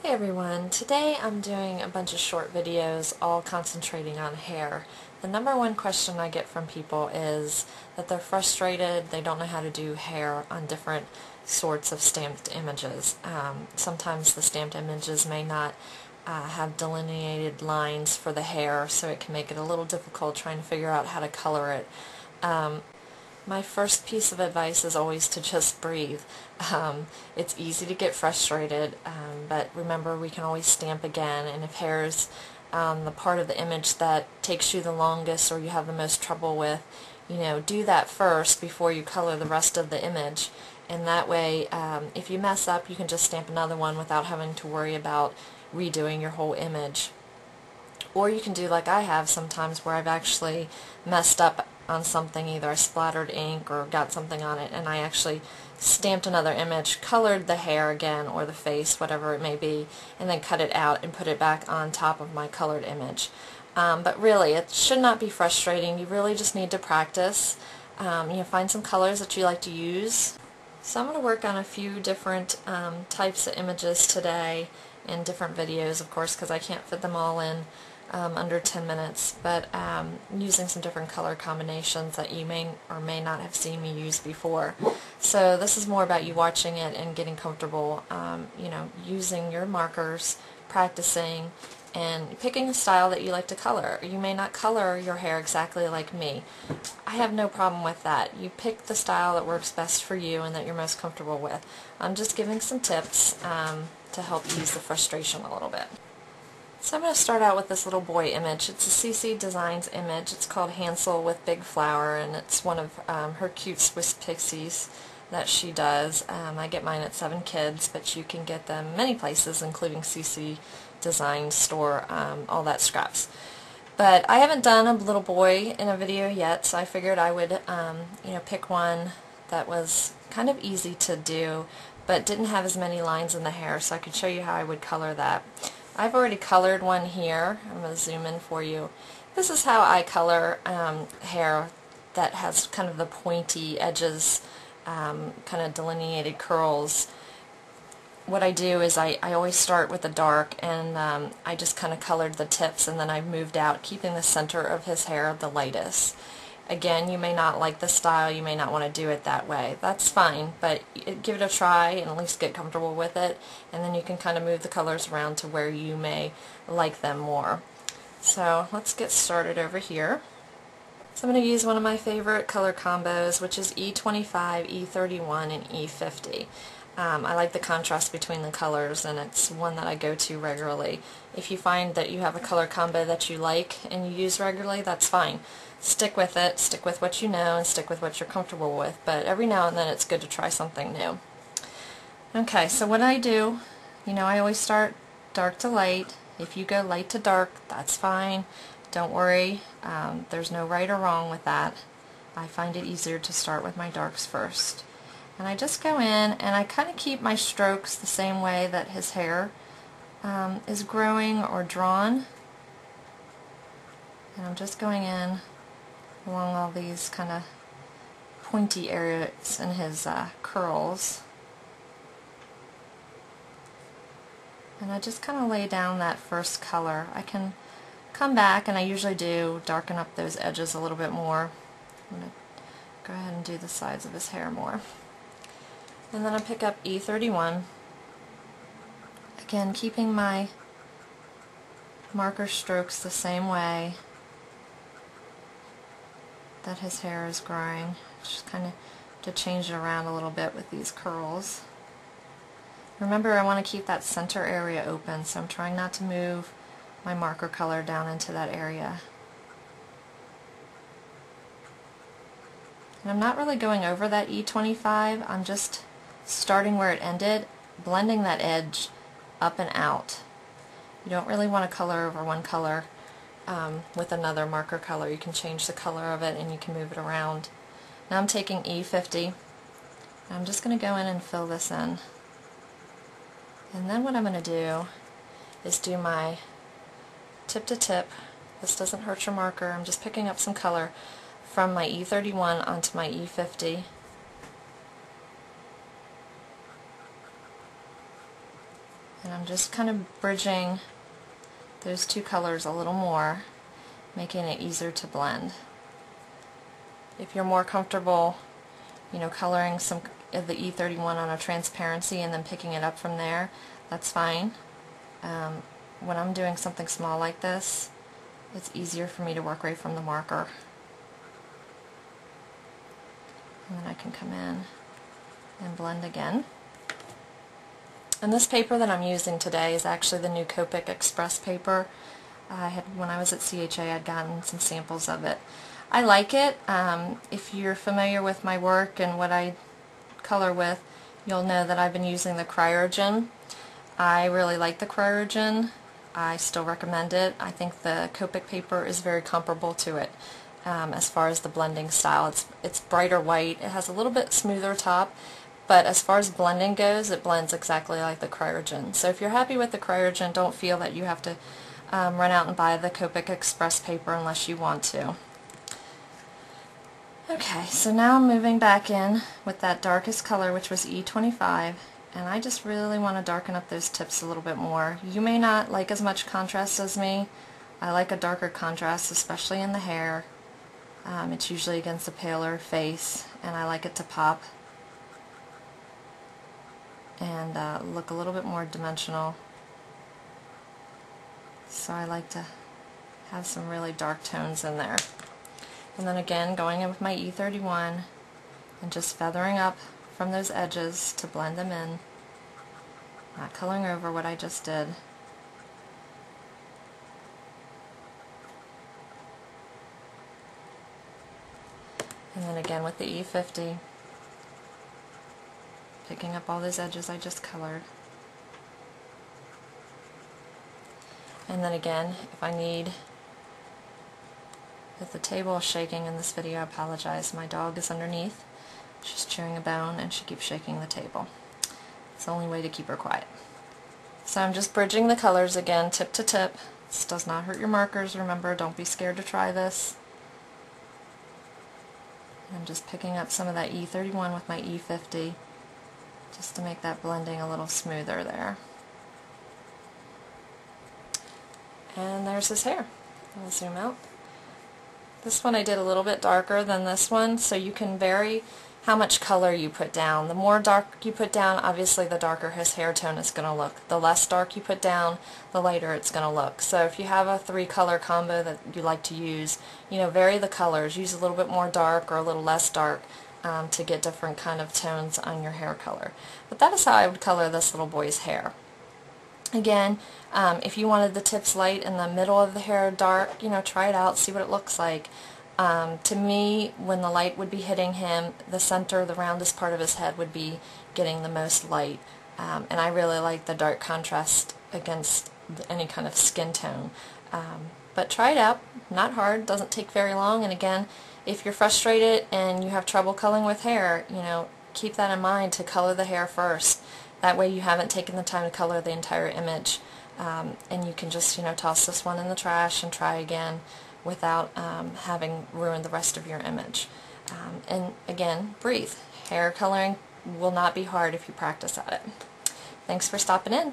Hey everyone, today I'm doing a bunch of short videos all concentrating on hair. The number one question I get from people is that they're frustrated, they don't know how to do hair on different sorts of stamped images. Sometimes the stamped images may not have delineated lines for the hair, so it can make it a little difficult trying to figure out how to color it. My first piece of advice is always to just breathe. It's easy to get frustrated, but remember we can always stamp again, and if hair's the part of the image that takes you the longest or you have the most trouble with, do that first before you color the rest of the image, and that way if you mess up you can just stamp another one without having to worry about redoing your whole image. Or you can do like I have sometimes where I've actually messed up on something, either I splattered ink or got something on it, and I actually stamped another image, colored the hair again or the face, whatever it may be, and then cut it out and put it back on top of my colored image. But really, it should not be frustrating. You really just need to practice. Find some colors that you like to use. So I'm going to work on a few different types of images today in different videos, of course, because I can't fit them all in under 10 minutes, but using some different color combinations that you may or may not have seen me use before. So this is more about you watching it and getting comfortable, using your markers, practicing, and picking a style that you like to color. You may not color your hair exactly like me. I have no problem with that. You pick the style that works best for you and that you're most comfortable with. I'm just giving some tips to help ease the frustration a little bit. So I'm going to start out with this little boy image. It's a CC Designs image. It's called Hansel with Big Flower, and it's one of her cute Swiss pixies that she does. I get mine at 7 Kids, but you can get them many places, including CC Designs store, all that scraps. But I haven't done a little boy in a video yet, so I figured I would pick one that was kind of easy to do, but didn't have as many lines in the hair, so I could show you how I would color that. I've already colored one here. I'm going to zoom in for you. This is how I color hair that has kind of the pointy edges, kind of delineated curls. What I do is I always start with the dark, and I just kind of colored the tips, and then I moved out, keeping the center of his hair the lightest. Again, you may not like the style, you may not want to do it that way. That's fine, but give it a try and at least get comfortable with it, and then you can kind of move the colors around to where you may like them more. So let's get started over here. So I'm going to use one of my favorite color combos, which is E25, E31, and E50. I like the contrast between the colors, and it's one that I go to regularly. If you find that you have a color combo that you like and you use regularly, that's fine. Stick with it, stick with what you know, and stick with what you're comfortable with, but every now and then it's good to try something new. Okay, so what I do, I always start dark to light. If you go light to dark, that's fine. Don't worry, there's no right or wrong with that. I find it easier to start with my darks first. And I just go in and I kind of keep my strokes the same way that his hair is growing or drawn. And I'm just going in along all these kind of pointy areas in his curls. And I just kind of lay down that first color. I can come back, and I usually do darken up those edges a little bit more. I'm going to go ahead and do the sides of his hair more. And then I pick up E31, again keeping my marker strokes the same way that his hair is growing, just kind of to change it around a little bit with these curls. Remember, I want to keep that center area open, so I'm trying not to move my marker color down into that area. And I'm not really going over that E25, I'm just starting where it ended, blending that edge up and out. You don't really want to color over one color with another marker color. You can change the color of it and you can move it around. Now I'm taking E50, and I'm just going to go in and fill this in. And then what I'm going to do is do my tip to tip. This doesn't hurt your marker. I'm just picking up some color from my E31 onto my E50. And I'm just kind of bridging those two colors a little more, making it easier to blend. If you're more comfortable, you know, coloring some of the E31 on a transparency and then picking it up from there, that's fine. When I'm doing something small like this, it's easier for me to work right from the marker. And then I can come in and blend again. And this paper that I'm using today is actually the new Copic Express paper. When I was at CHA, I'd gotten some samples of it. I like it. If you're familiar with my work and what I color with, you'll know that I've been using the Cryogen. I really like the Cryogen. I still recommend it. I think the Copic paper is very comparable to it as far as the blending style. It's brighter white. It has a little bit smoother top, but as far as blending goes, it blends exactly like the Cryogen. So if you're happy with the Cryogen, don't feel that you have to run out and buy the Copic Express paper unless you want to. Okay, so now I'm moving back in with that darkest color, which was E25, and I just really want to darken up those tips a little bit more. You may not like as much contrast as me. I like a darker contrast, especially in the hair. It's usually against a paler face, and I like it to pop and look a little bit more dimensional. So I like to have some really dark tones in there. And then again, going in with my E31 and just feathering up from those edges to blend them in, not coloring over what I just did. And then again with the E50, picking up all those edges I just colored. And then again, if the table is shaking in this video, I apologize. My dog is underneath. She's chewing a bone and she keeps shaking the table. It's the only way to keep her quiet. So I'm just bridging the colors again, tip to tip. This does not hurt your markers, remember, don't be scared to try this. I'm just picking up some of that E31 with my E50 just to make that blending a little smoother there. And there's his hair. I'll zoom out. This one I did a little bit darker than this one, so you can vary how much color you put down. The more dark you put down, obviously the darker his hair tone is going to look. The less dark you put down, the lighter it's going to look. So if you have a 3-color combo that you like to use, you know, vary the colors. Use a little bit more dark or a little less dark to get different kind of tones on your hair color. But that is how I would color this little boy's hair. Again, if you wanted the tips light and the middle of the hair dark, you know, try it out, see what it looks like. To me, when the light would be hitting him, the center, the roundest part of his head would be getting the most light. And I really like the dark contrast against any kind of skin tone. But try it out. Not hard, doesn't take very long. And again, if you're frustrated and you have trouble coloring with hair, you know, keep that in mind to color the hair first. That way you haven't taken the time to color the entire image, and you can just, you know, toss this one in the trash and try again without having ruined the rest of your image. And again, breathe. Hair coloring will not be hard if you practice at it. Thanks for stopping in.